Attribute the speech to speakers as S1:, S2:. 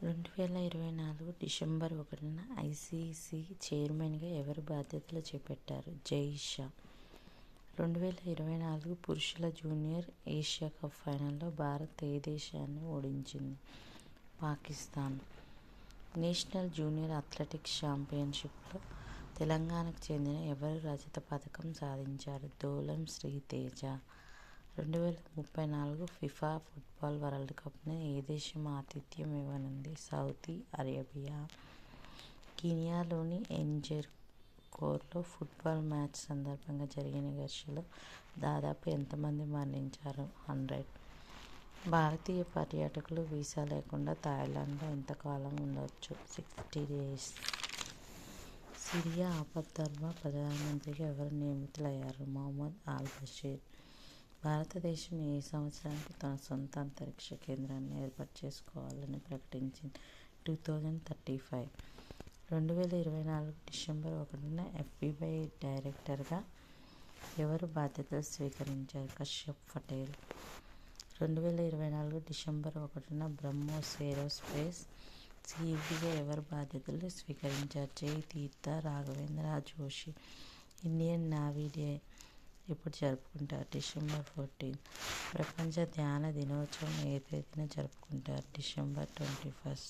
S1: 2024 December 1న ICC చైర్మన్గా ఎవరు బాధ్యతలు చేపట్టారు? జై షా. 2024 పురుషుల జూనియర్ ఏషియా కప్ ఫైనల్లో భారత్ ఏ దేశాన్ని ఓడించింది? పాకిస్తాన్. నేషనల్ జూనియర్ అథ్లెటిక్స్ ఛాంపియన్షిప్లో తెలంగాణకు చెందిన ఎవరు రజత పతకం సాధించారు? Dolam Sriteja. 2034 FIFA football world కప్ను ఏ దేశం ఆతిథ్యం ఇవ్వనుంది? Saudi Arabia. కెనియాలోని ఎంజెర్కోలో ఫుట్బాల్ మ్యాచ్ సందర్భంగా జరిగిన ఘర్షణలో దాదాపు ఎంతమంది మరణించారు? 100. భారతీయ పర్యాటకులు వీసా లేకుండా థాయిలాండ్లో ఎంతకాలం ఉండవచ్చు? 60 days. సిరియా ఆపద్ధర్మ ప్రధానమంత్రిగా ఎవరు నియమితులయ్యారు? మహమ్మద్ అల్ బషీర్. భారతదేశం ఏ సంవత్సరానికి తన సొంత అంతరిక్ష కేంద్రాన్ని ఏర్పాటు చేసుకోవాలని ప్రకటించింది? 2035. 2024 డిసెంబర్ 1న ఎఫ్బీఐ డైరెక్టర్గా ఎవరు బాధ్యతలు స్వీకరించారు? కశ్యప్ పటేల్. 2024 డిసెంబర్ 1న బ్రహ్మోస్ ఏరోస్పేస్ సీఈఓగా ఎవరు బాధ్యతలు స్వీకరించారు? జై తీర్థ Raghavendra Joshi. Indian navy day ఎప్పుడు జరుపుకుంటారు? డిసెంబర్ 14. ప్రపంచ ధ్యాన దినోత్సవం ఏ తేదీన జరుపుకుంటారు? డిసెంబర్ 21.